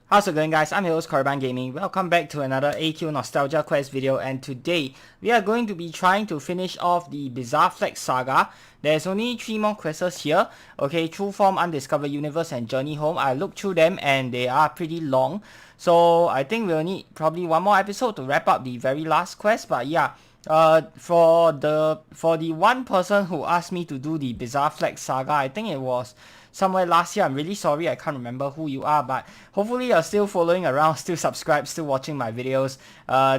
How's it going, guys? I'm your host Korban Gaming. Welcome back to another AQ Nostalgia Quest video, and today we are going to be trying to finish off the Bizarre Flag Saga. There's only 3 more quests here. Okay, True Form, Undiscovered Universe, and Journey Home. I looked through them and they are pretty long. So I think we'll need probably one more episode to wrap up the very last quest. But yeah, for the one person who asked me to do the Bizarre Flag Saga, I think it was somewhere last year. I'm really sorry, I can't remember who you are, but hopefully you're still following around, still subscribed, still watching my videos.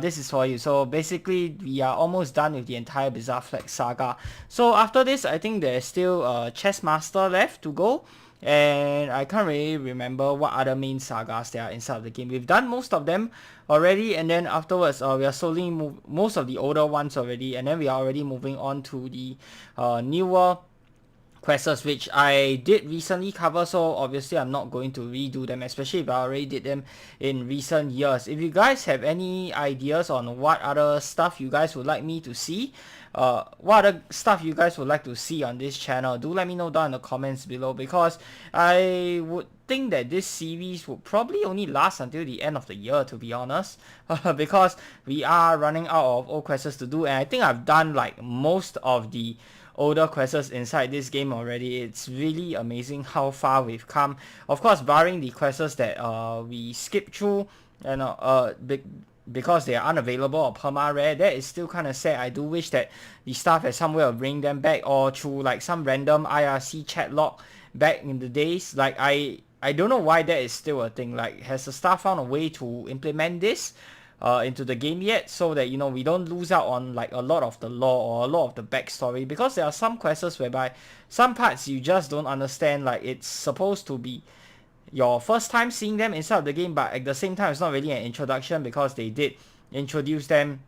This is for you. So basically we are almost done with the entire Bizarre Flag Saga. So after this, I think there's still Chess Master left to go, and I can't really remember what other main sagas there are inside of the game. We've done most of them already, and then afterwards we are slowly most of the older ones already, and then we are already moving on to the newer quests, which I did recently cover, so obviously I'm not going to redo them, especially if I already did them in recent years. If you guys have any ideas on what other stuff you guys would like me to see, what other stuff you guys would like to see on this channel, do let me know down in the comments below, because I would think that this series will probably only last until the end of the year, to be honest, because we are running out of old quests to do, and I think I've done like most of the older quests inside this game already. It's really amazing how far we've come. Of course, barring the quests that we skipped through, and because they are unavailable or perma rare, that is still kind of sad. I do wish that the staff has some way of bringing them back, or through like some random IRC chat log back in the days. Like I don't know why that is still a thing. Like, has the staff found a way to implement this into the game yet, so that, you know, we don't lose out on like a lot of the lore or a lot of the backstory? Because there are some quests whereby some parts you just don't understand. Like, it's supposed to be your first time seeing them inside of the game, but at the same time it's not really an introduction, because they did introduce them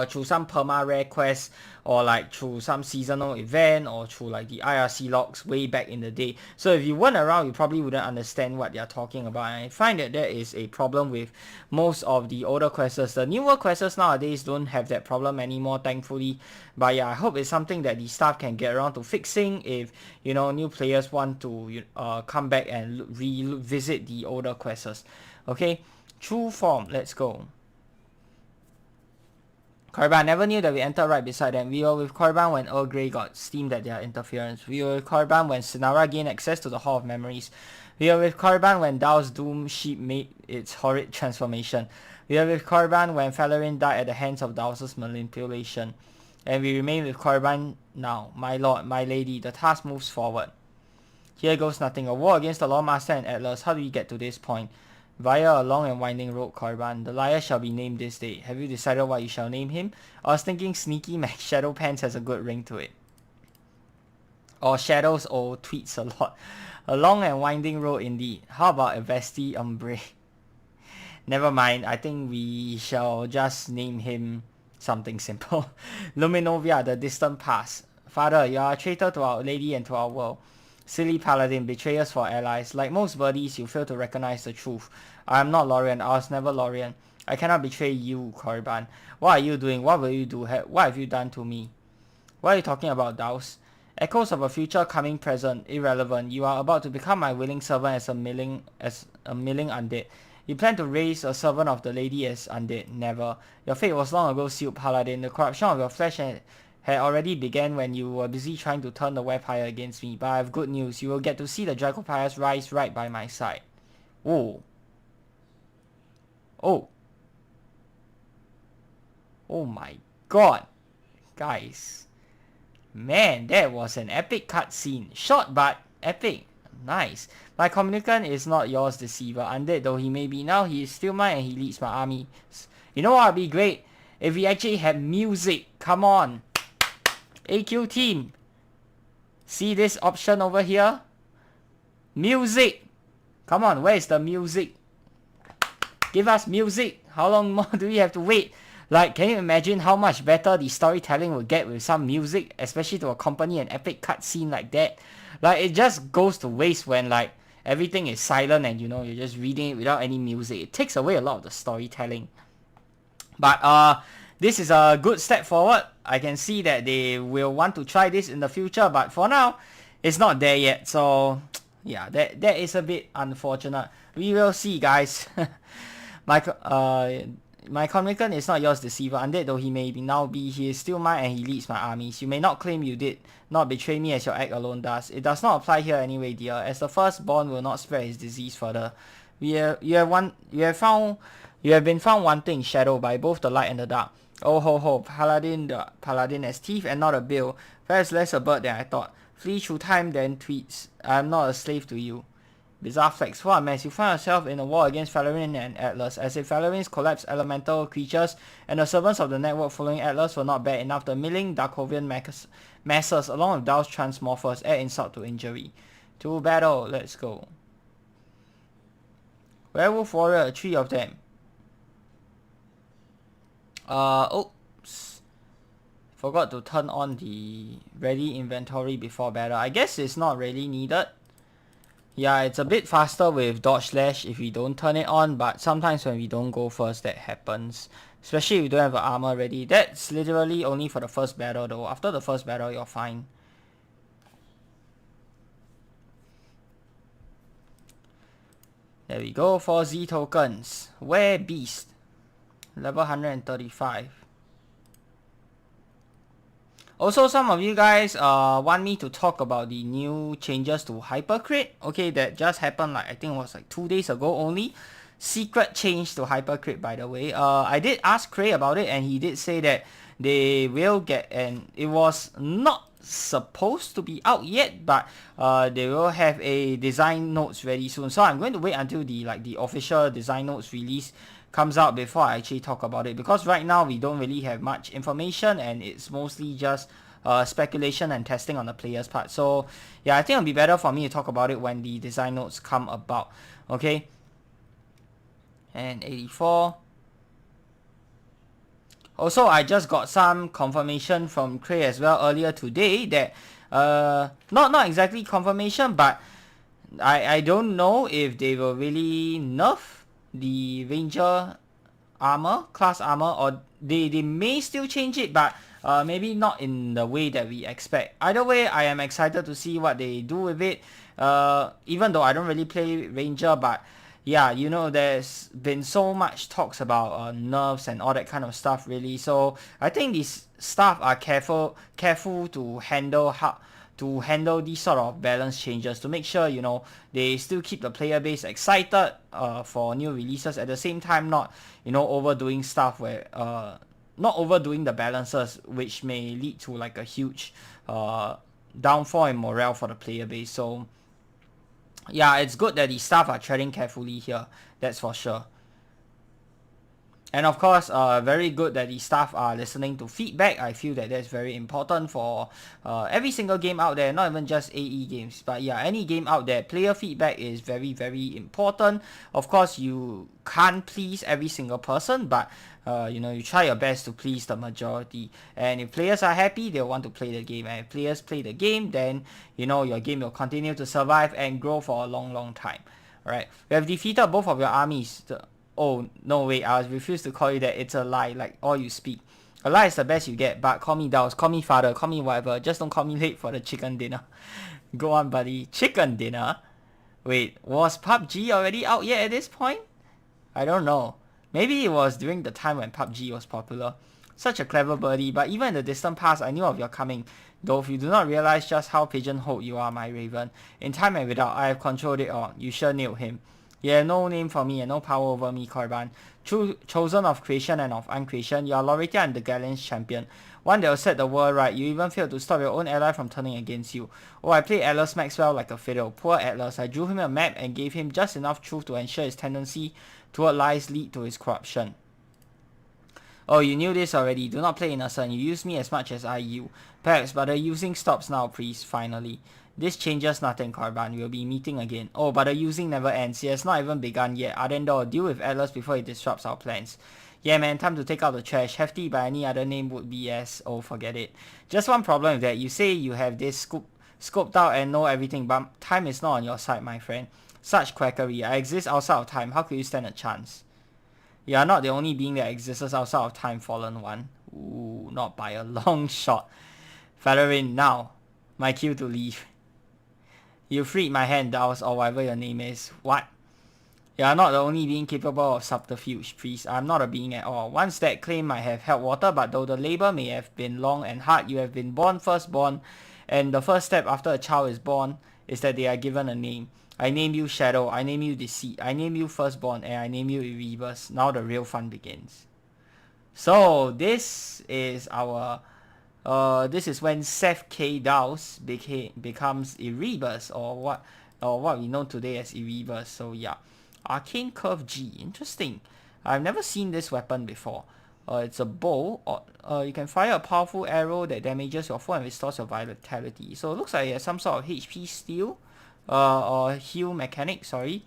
through some perma rare quests, or like through some seasonal event, or through like the IRC logs way back in the day. So if you weren't around, you probably wouldn't understand what they're talking about, and I find that there is a problem with most of the older quests. The newer quests nowadays don't have that problem anymore, thankfully. But yeah, I hope it's something that the staff can get around to fixing if, you know, new players want to come back and revisit the older quests. Okay, True Form, let's go. Korban, never knew that we entered right beside them. We were with Korban when Earl Grey got steamed at their interference. We were with Korban when Sinara gained access to the Hall of Memories. We were with Korban when Dao's Doom Sheep made its horrid transformation. We were with Korban when Falarin died at the hands of Daos' manipulation. And we remain with Korban now. My lord, my lady, the task moves forward. Here goes nothing. A war against the Lawmaster and Atlas. How do we get to this point? Via a long and winding road, Korban. The liar shall be named this day. Have you decided what you shall name him? I was thinking Sneaky McShadowpants has a good ring to it. Or Shadows or tweets a lot. A long and winding road indeed. How about a Vesti Umbre? Never mind, I think we shall just name him something simple. Luminovia, the distant past. Father, you are a traitor to our lady and to our world. Silly paladin, betray us for allies. Like most birdies, you fail to recognize the truth. I am not Lorien. I was never Lorien. I cannot betray you, Korban. What are you doing? What will you do? What have you done to me? What are you talking about, Daos? Echoes of a future coming present. Irrelevant. You are about to become my willing servant as a milling undead. You plan to raise a servant of the lady as undead. Never. Your fate was long ago sealed, paladin. The corruption of your flesh had already began when you were busy trying to turn the vampire against me. But I have good news. You will get to see the Dracopyres rise right by my side. Oh. Oh. Oh my god. Guys. Man, that was an epic cutscene. Short but epic. Nice. My communicant is not yours, deceiver. Undead though he may be now, he is still mine and he leads my army. You know what would be great? If we actually had music. Come on. AQ team, see this option over here? Music! Come on, where is the music? Give us music! How long more do we have to wait? Like, can you imagine how much better the storytelling will get with some music, especially to accompany an epic cutscene like that? Like, it just goes to waste when, like, everything is silent and, you know, you're just reading it without any music. It takes away a lot of the storytelling. But, this is a good step forward. I can see that they will want to try this in the future, but for now, it's not there yet. So, yeah, that is a bit unfortunate. We will see, guys. my Conviction is not yours, deceiver. Undead though he may now be, he is still mine and he leads my armies. You may not claim you did not betray me as your act alone does. It does not apply here anyway, dear, as the firstborn will not spread his disease further. You have been found wanting, shadow, by both the light and the dark. Oh ho ho, the paladin has teeth and not a bill. Perhaps less a bird than I thought. Flee through time then tweets. I am not a slave to you. Bizarre flex. What a mess. You find yourself in a war against Battleon and Atlas. As if Battleon's collapsed elemental creatures and the servants of the network following Atlas were not bad enough, the milling Darkovian masses along with Dow's transmorphers add insult to injury. To battle, let's go. Werewolf warrior, 3 of them. Oops. Forgot to turn on the ready inventory before battle. I guess it's not really needed. Yeah, it's a bit faster with dodge slash if we don't turn it on, but sometimes when we don't go first that happens. Especially if you don't have the armor ready. That's literally only for the first battle though. After the first battle you're fine. There we go for Z tokens. Were Beast. Level 135. Also, some of you guys want me to talk about the new changes to Hypercrit. Okay, that just happened like I think it was like 2 days ago only. Secret change to Hypercrit, by the way. I did ask Cray about it and he did say that they will get, and it was not supposed to be out yet, but they will have a design notes ready soon. So I'm going to wait until the official design notes release comes out before I actually talk about it, because right now we don't really have much information and it's mostly just speculation and testing on the player's part. So yeah, I think it'll be better for me to talk about it when the design notes come about. Okay, and 84. Also, I just got some confirmation from Cray as well earlier today that not exactly confirmation, but I don't know if they will really nerf the Ranger armor, class armor, or they may still change it, but maybe not in the way that we expect. Either way, I am excited to see what they do with it, even though I don't really play Ranger, but yeah, you know, there's been so much talks about nerfs and all that kind of stuff really, so I think these staff are careful to handle these sort of balance changes, to make sure, you know, they still keep the player base excited for new releases, at the same time not, you know, overdoing stuff where not overdoing the balances, which may lead to like a huge downfall in morale for the player base. So yeah, it's good that the staff are treading carefully here, that's for sure. And of course, very good that the staff are listening to feedback. I feel that that's very important for every single game out there, not even just AE games. But yeah, any game out there, player feedback is very, very important. Of course, you can't please every single person, but you know, you try your best to please the majority. And if players are happy, they'll want to play the game. And if players play the game, then, you know, your game will continue to survive and grow for a long, long time. Alright, we have defeated both of your armies. Oh, no, wait, I refuse to call you that. It's a lie, like all you speak. A lie is the best you get, but call me Dows, call me father, call me whatever. Just don't call me late for the chicken dinner. Go on, buddy. Chicken dinner? Wait, was PUBG already out yet at this point? I don't know. Maybe it was during the time when PUBG was popular. Such a clever birdie, but even in the distant past, I knew of your coming. Though if you do not realize just how pigeonholed you are, my raven. In time and without, I have controlled it all. You sure nailed him. You have no name for me and no power over me, Korban. Chosen of creation and of uncreation, you are Loretta and the Galleon's champion. One that will set the world right. You even failed to stop your own ally from turning against you. Oh, I played Atlas Maxwell like a fiddle. Poor Atlas. I drew him a map and gave him just enough truth to ensure his tendency toward lies lead to his corruption. Oh, you knew this already. Do not play innocent. You use me as much as I you. Perhaps, but the using stops now, priest, finally. This changes nothing, Korban. We'll be meeting again. Oh, but the using never ends. It has not even begun yet. Ardendor, deal with Atlas before he disrupts our plans. Yeah, man, time to take out the trash. Hefty by any other name would be as... Oh, forget it. Just one problem with that. You say you have this scoped out and know everything, but time is not on your side, my friend. Such quackery. I exist outside of time. How could you stand a chance? You are not the only being that exists outside of time, fallen one. Ooh, not by a long shot. Featherin, now. My cue to leave. You freed my hand, Dows, or whatever your name is. What? You are not the only being capable of subterfuge, priest. I am not a being at all. Once that claim might have held water, but though the labor may have been long and hard, you have been born firstborn, and the first step after a child is born is that they are given a name. I name you Shadow, I name you Deceit, I name you Firstborn, and I name you Erebus. Now the real fun begins. So this is our this is when Seth K. Dowse becomes Erebus, or what we know today as Erebus. So yeah. Arcane Curve G. Interesting. I've never seen this weapon before. It's a bow. Or you can fire a powerful arrow that damages your foe and restores your vitality. So it looks like it has some sort of HP steal. Or heal mechanic, sorry.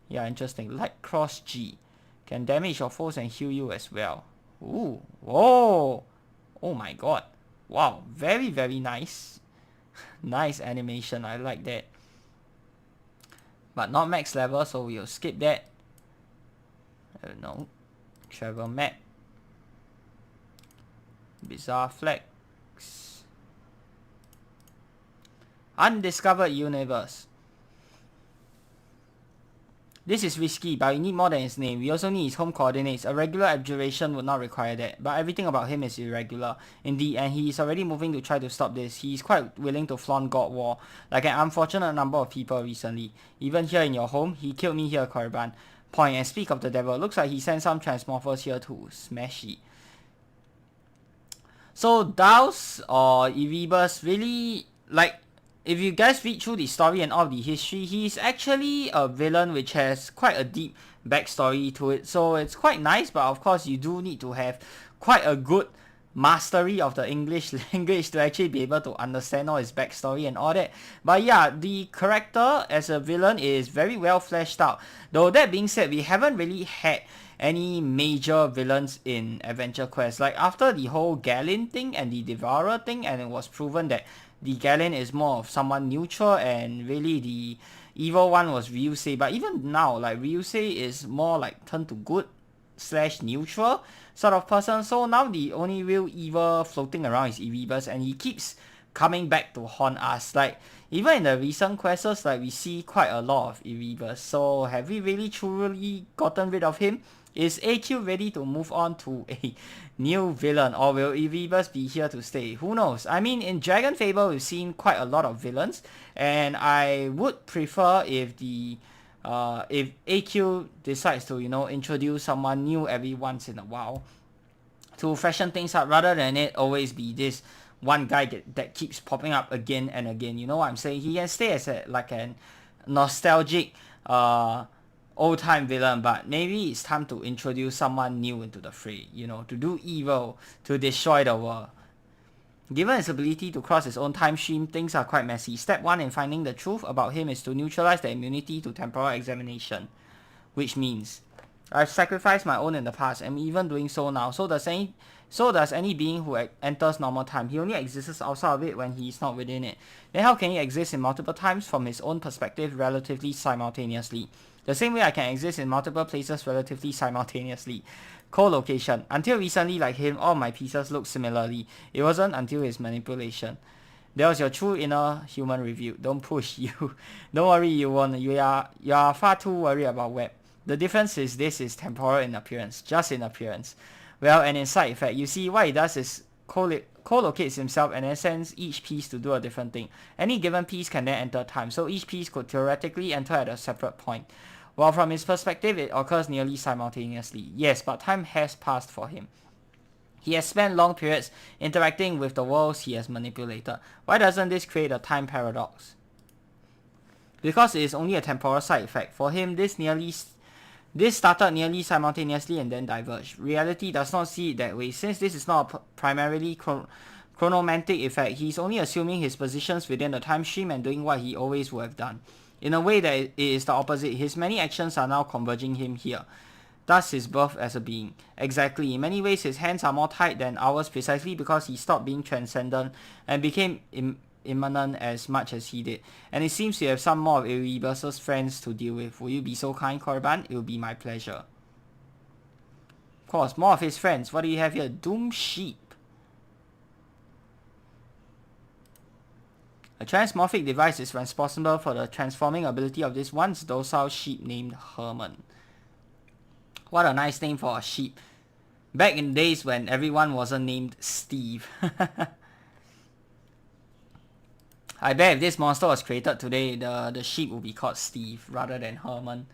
Yeah, interesting. Light Cross G. Can damage your foes and heal you as well. Ooh. Whoa. Oh my god. Wow. Very, very nice. Nice animation. I like that. But not max level, so we'll skip that. I don't know. Travel map. Bizarre flags. Undiscovered universe. This is risky, but we need more than his name. We also need his home coordinates. A regular abjuration would not require that, but everything about him is irregular. Indeed, and he is already moving to try to stop this. He is quite willing to flaunt God War, like an unfortunate number of people recently. Even here in your home, he killed me here, Korriban. Point, and speak of the devil, looks like he sent some transmorphers here to smash it. So Dowse or Erebus really, like, if you guys read through the story and all the history, he's actually a villain which has quite a deep backstory to it. So it's quite nice, but of course you do need to have quite a good mastery of the English language to actually be able to understand all his backstory and all that. But yeah, the character as a villain is very well fleshed out. Though that being said, we haven't really had any major villains in Adventure Quest. Like after the whole Galen thing and the Devourer thing, and it was proven that the Galen is more of someone neutral, and really the evil one was Ryusei. But even now, like Ryusei is more like turned to good / neutral sort of person. So now the only real evil floating around is Erebus, and he keeps coming back to haunt us. Like even in the recent quests, like we see quite a lot of Erebus. So have we really truly gotten rid of him? Is AQ ready to move on to a new villain, or will Erebus be here to stay? Who knows? I mean, in Dragon Fable we've seen quite a lot of villains, and I would prefer if the if AQ decides to, you know, introduce someone new every once in a while to freshen things up, rather than it always be this one guy that keeps popping up again and again. You know what I'm saying? He can stay as a, like an nostalgic old-time villain, but maybe it's time to introduce someone new into the fray, you know, to do evil, to destroy the world. Given his ability to cross his own time stream, things are quite messy. Step 1 in finding the truth about him is to neutralize the immunity to temporal examination, which means I've sacrificed my own in the past, and even doing so now. So does any being who enters normal time. He only exists outside of it when he is not within it. Then how can he exist in multiple times from his own perspective relatively simultaneously? The same way I can exist in multiple places relatively simultaneously. Co-location. Until recently, like him, all my pieces look similarly. It wasn't until his manipulation. That was your true inner human review. Don't push you. Don't worry, you won't. You are far too worried about web. The difference is this is temporal in appearance, just in appearance. Well, and in side effect, you see what he does is co-locates himself and then sends each piece to do a different thing. Any given piece can then enter time, so each piece could theoretically enter at a separate point. While from his perspective, it occurs nearly simultaneously. Yes, but time has passed for him. He has spent long periods interacting with the worlds he has manipulated. Why doesn't this create a time paradox? Because it is only a temporal side effect. For him, this started nearly simultaneously and then diverged. Reality does not see it that way. Since this is not a primarily chronomantic effect, he is only assuming his positions within the time stream and doing what he always would have done. In a way that it is the opposite. His many actions are now converging him here. Thus his birth as a being. Exactly. In many ways his hands are more tight than ours precisely because he stopped being transcendent and became immanent as much as he did. And it seems you have some more of Erebus's friends to deal with. Will you be so kind, Korriban? It will be my pleasure. Of course, more of his friends. What do you have here? Doom Sheep. A transmorphic device is responsible for the transforming ability of this once docile sheep named Herman. What a nice name for a sheep. Back in days when everyone wasn't named Steve. I bet if this monster was created today, the sheep would be called Steve rather than Herman.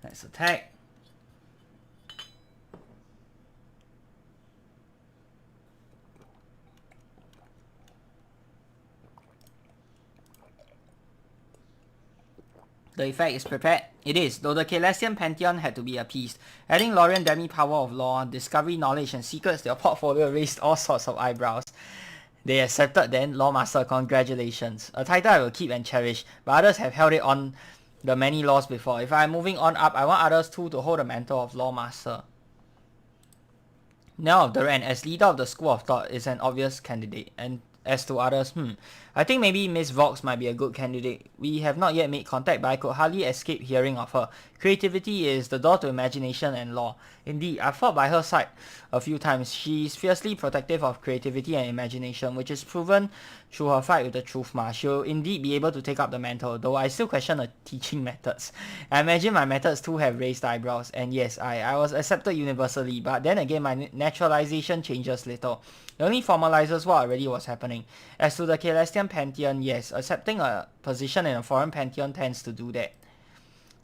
Let's attack. The effect is prepared. It is, though the Celestian Pantheon had to be appeased. Adding Lorien Demi power of law, discovery, knowledge, and secrets to your portfolio raised all sorts of eyebrows. They accepted then, Lawmaster, congratulations. A title I will keep and cherish, but others have held it on the many laws before. If I am moving on up, I want others too to hold the mantle of Lawmaster. Now of Duran, as leader of the School of Thought, is an obvious candidate, and as to others, I think maybe Miss Vox might be a good candidate. We have not yet made contact, but I could hardly escape hearing of her. Creativity is the door to imagination and law. Indeed, I've fought by her side a few times. She is fiercely protective of creativity and imagination, which is proven through her fight with the Truth Ma. She'll indeed be able to take up the mantle, though I still question her teaching methods. I imagine my methods too have raised eyebrows, and yes, I was accepted universally, but then again my naturalization changes little. It only formalizes what already was happening. As to the Celestian Pantheon, yes, accepting a position in a foreign pantheon tends to do that.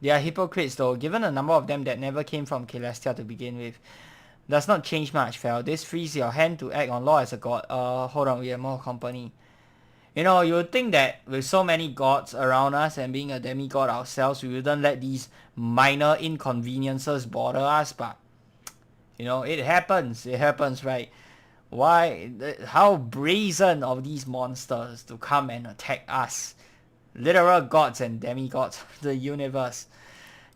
They are hypocrites though, given the number of them that never came from Celestia to begin with. Does not change much, Fel. This frees your hand to act on law as a god. Hold on, we have more company. You know, you would think that with so many gods around us and being a demigod ourselves, we wouldn't let these minor inconveniences bother us, but you know, it happens, right? Why? How brazen of these monsters to come and attack us. Literal gods and demigods of the universe.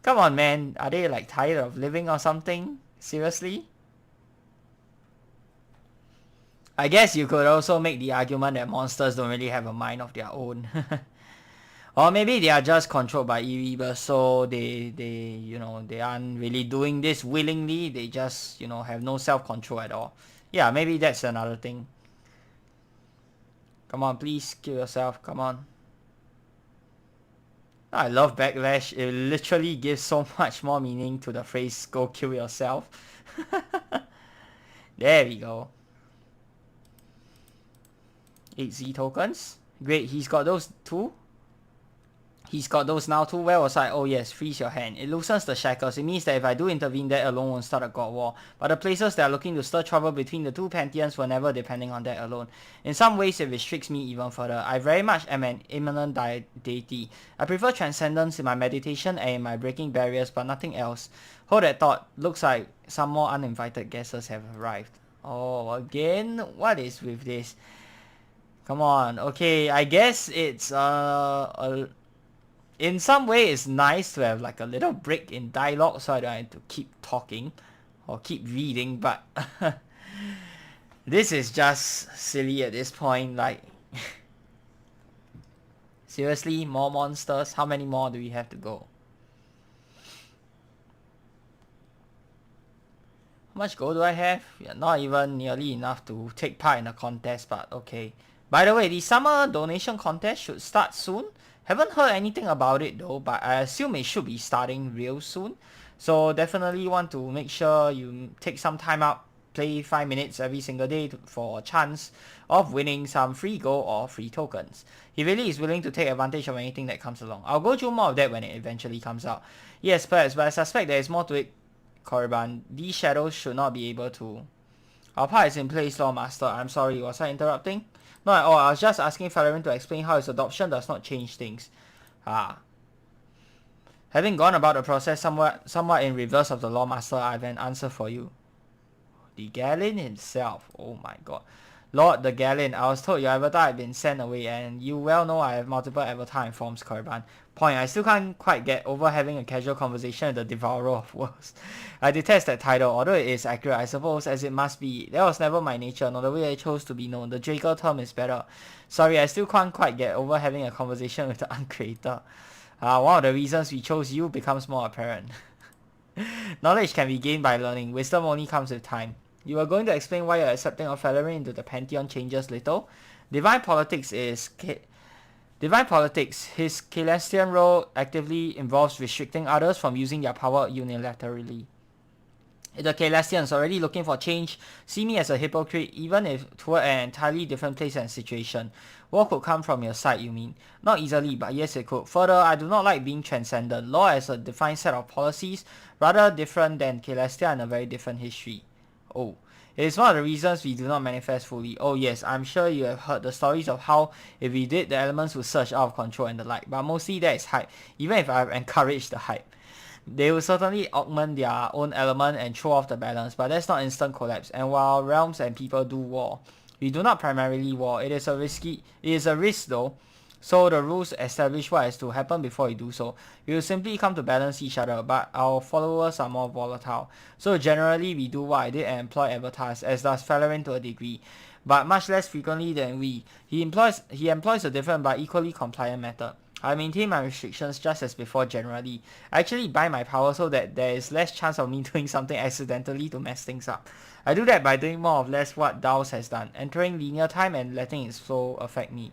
Come on, man. Are they like tired of living or something? Seriously? I guess you could also make the argument that monsters don't really have a mind of their own. Or maybe they are just controlled by Erebus, so they aren't really doing this willingly. They just, have no self-control at all. Yeah, maybe that's another thing. Come on, please kill yourself. Come on. I love Backlash. It literally gives so much more meaning to the phrase "go kill yourself." There we go. 8 Z tokens. Great, he's got those too. He's got those now too. Where was I? Oh yes, freeze your hand. It loosens the shackles. It means that if I do intervene, that alone won't start a god war. But the places that are looking to stir trouble between the two pantheons were never depending on that alone. In some ways, it restricts me even further. I very much am an immanent deity. I prefer transcendence in my meditation and in my breaking barriers, but nothing else. Hold that thought. Looks like some more uninvited guests have arrived. Oh, again? What is with this? Come on. Okay, I guess it's in some way it's nice to have like a little break in dialogue so I don't have to keep talking or keep reading, but this is just silly at this point. Like seriously, more monsters? How many more do we have to go? How much gold do I have? Yeah, not even nearly enough to take part in the contest, but okay. By the way, the summer donation contest should start soon. Haven't heard anything about it though, but I assume it should be starting real soon. So definitely want to make sure you take some time out, play 5 minutes every single day for a chance of winning some free gold or free tokens. He really is willing to take advantage of anything that comes along. I'll go through more of that when it eventually comes out. Yes, perhaps, but I suspect there is more to it, Korriban. These shadows should not be able to... Our part is in place, Lawmaster. I'm sorry, was I interrupting? Not at all, I was just asking Valerian to explain how his adoption does not change things. Having gone about the process somewhat in reverse of the Lawmaster, I have an answer for you. The Galen himself, oh my god. Lord the Galen, I was told your avatar had been sent away, and you well know I have multiple avatar forms, Korriban. Point, I still can't quite get over having a casual conversation with the Devourer of Worlds. I detest that title, although it is accurate, I suppose, as it must be. That was never my nature, nor the way I chose to be known. The Draker term is better. Sorry, I still can't quite get over having a conversation with the Uncreator. One of the reasons we chose you becomes more apparent. Knowledge can be gained by learning. Wisdom only comes with time. You are going to explain why you're accepting of Valorant into the Pantheon changes little. Divine Politics is... Divine Politics, his Celestian role actively involves restricting others from using their power unilaterally. The Celestians already looking for change see me as a hypocrite even if toward an entirely different place and situation. War could come from your side, you mean? Not easily, but yes it could. Further, I do not like being transcendent. Law as a defined set of policies, rather different than Celestia and a very different history. Oh. It is one of the reasons we do not manifest fully. Oh yes, I'm sure you have heard the stories of how if we did, the elements would surge out of control and the like. But mostly that is hype, even if I have encouraged the hype. They will certainly augment their own element and throw off the balance, but that's not instant collapse. And while realms and people do war, we do not primarily war. It is a risk though. So the rules establish what has to happen before we do so. We will simply come to balance each other, but our followers are more volatile. So generally we do what I did and employ avatars, as does Valorant to a degree, but much less frequently than we. He employs a different but equally compliant method. I maintain my restrictions just as before generally. I actually buy my power so that there is less chance of me doing something accidentally to mess things up. I do that by doing more or less what Daos has done, entering linear time and letting its flow affect me.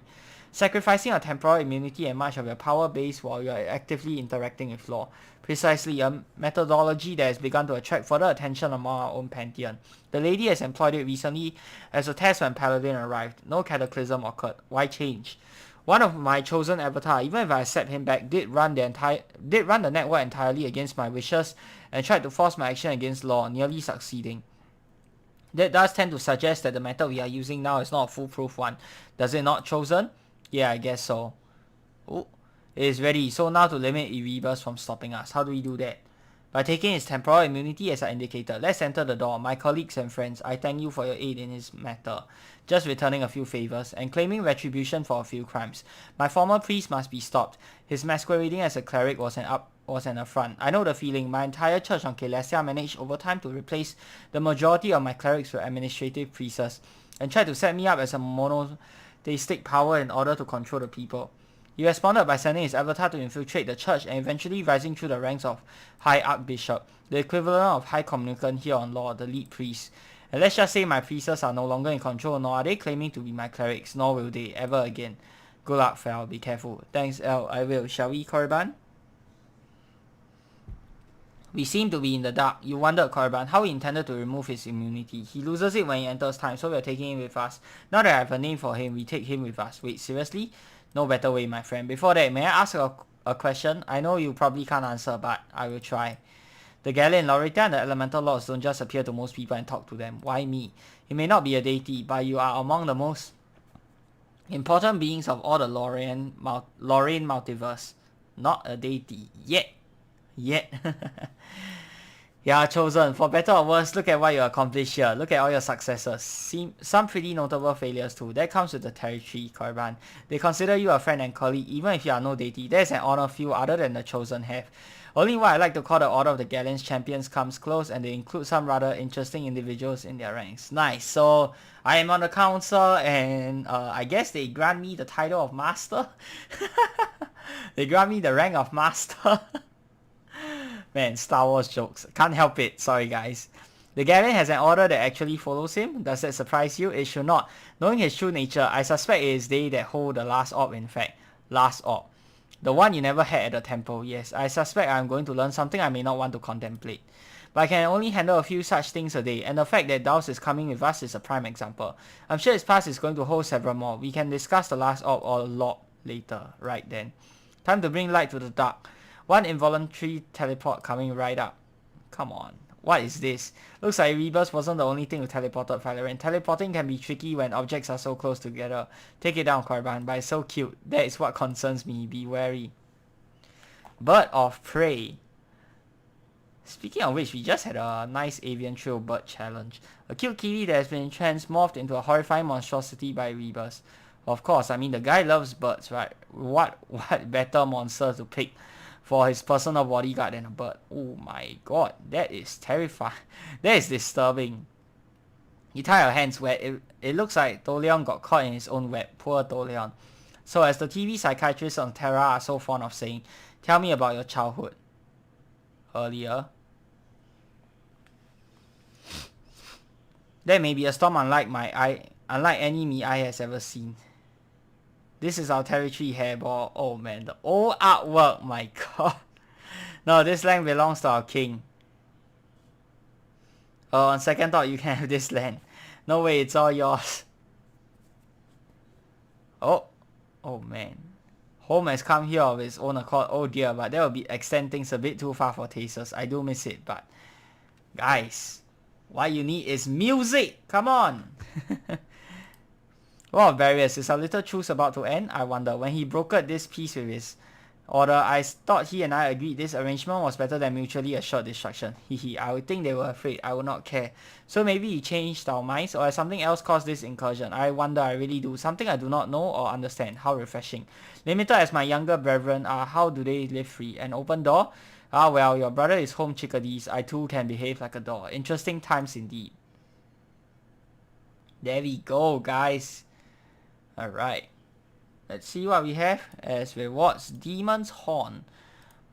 Sacrificing your temporal immunity and much of your power base while you are actively interacting with law. Precisely, a methodology that has begun to attract further attention among our own pantheon. The lady has employed it recently as a test when Paladin arrived. No cataclysm occurred. Why change? One of my chosen avatar, even if I accept him back, did run the network entirely against my wishes and tried to force my action against law, nearly succeeding. That does tend to suggest that the method we are using now is not a foolproof one. Does it not, chosen? Yeah, I guess so. Oh, it is ready. So now to limit Erebus from stopping us. How do we do that? By taking his temporal immunity as I indicated. Let's enter the door. My colleagues and friends, I thank you for your aid in this matter. Just returning a few favors and claiming retribution for a few crimes. My former priest must be stopped. His masquerading as a cleric was an affront. I know the feeling. My entire church on Celestia managed over time to replace the majority of my clerics with administrative priests and tried to set me up as a monotheistic power in order to control the people. He responded by sending his avatar to infiltrate the church and eventually rising through the ranks of High Archbishop, the equivalent of High Communicant here on Law, the lead priest. And let's just say my priests are no longer in control, nor are they claiming to be my clerics, nor will they ever again. Good luck, Fel. Be careful. Thanks, L. I will. Shall we, Korriban? We seem to be in the dark. You wondered, Korriban, how he intended to remove his immunity. He loses it when he enters time, so we are taking him with us. Now that I have a name for him, we take him with us. Wait, seriously? No better way, my friend. Before that, may I ask a question? I know you probably can't answer, but I will try. The Galen, Loretta, and the Elemental Lords don't just appear to most people and talk to them. Why me? He may not be a deity, but you are among the most important beings of all the Lorraine multiverse. Not a deity. Yet. Yeah, chosen. For better or worse, look at what you accomplished here. Look at all your successes. Some pretty notable failures too. That comes with the territory, Korriban. They consider you a friend and colleague, even if you are no deity. That is an honor few other than the chosen have. Only what I like to call the Order of the Galleon's Champions comes close, and they include some rather interesting individuals in their ranks. Nice. So, I am on the council, and I guess they grant me the title of Master? They grant me the rank of Master? Man, Star Wars jokes. Can't help it. Sorry, guys. The Galen has an order that actually follows him. Does that surprise you? It should not. Knowing his true nature, I suspect it is they that hold the last orb, in fact. Last orb. The one you never had at the temple. Yes, I suspect I'm going to learn something I may not want to contemplate. But I can only handle a few such things a day, and the fact that Daos is coming with us is a prime example. I'm sure his past is going to hold several more. We can discuss the last orb or a lot later. Right then. Time to bring light to the dark. One involuntary teleport coming right up. Come on. What is this? Looks like Rebus wasn't the only thing who teleported Valorant. Teleporting can be tricky when objects are so close together. Take it down, Korriban, but it's so cute. That is what concerns me. Be wary. Bird of Prey. Speaking of which, we just had a nice avian trail bird challenge. A cute kitty that has been transmorphed into a horrifying monstrosity by Rebus. Of course, I mean the guy loves birds, right? What better monster to pick for his personal bodyguard than a bird? Oh my god, that is terrifying. That is disturbing. You tie your hands where it looks like Battleon got caught in his own web. Poor Battleon. So as the TV psychiatrists on Terra are so fond of saying, tell me about your childhood. Earlier. There may be a storm unlike any me eye has ever seen. This is our territory, hairball. Oh man, the old artwork, my god. No, this land belongs to our king. On second thought, you can have this land. No way, it's all yours. Oh man. Home has come here of its own accord. Oh dear, but that will be extend things a bit too far for tasters. I do miss it, but guys, what you need is music. Come on. One of barriers. Is our little truce about to end? I wonder. When he brokered this peace with his order, I thought he and I agreed this arrangement was better than mutually assured destruction. Hehe, I would think they were afraid. I would not care. So maybe he changed our minds, or has something else caused this incursion? I wonder, I really do. Something I do not know or understand. How refreshing. Limited as my younger brethren are, how do they live free? An open door? Ah well, your brother is home chickadees. I too can behave like a door. Interesting times indeed. There we go, guys. Alright. Let's see what we have as rewards. Demon's Horn.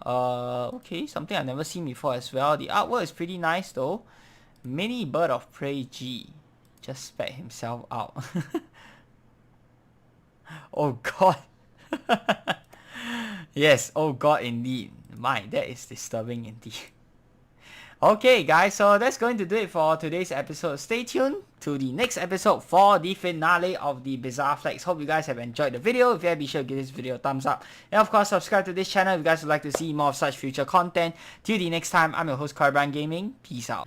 Okay, something I've never seen before as well. The artwork is pretty nice though. Mini Bird of Prey G. Just spat himself out. Oh god. Yes, oh god indeed. My, that is disturbing indeed. Okay guys, so that's going to do it for today's episode. Stay tuned to the next episode for the finale of the Bizarre Flags. Hope you guys have enjoyed the video. If you have, be sure to give this video a thumbs up. And of course, subscribe to this channel if you guys would like to see more of such future content. Till the next time, I'm your host, Carbon Gaming. Peace out.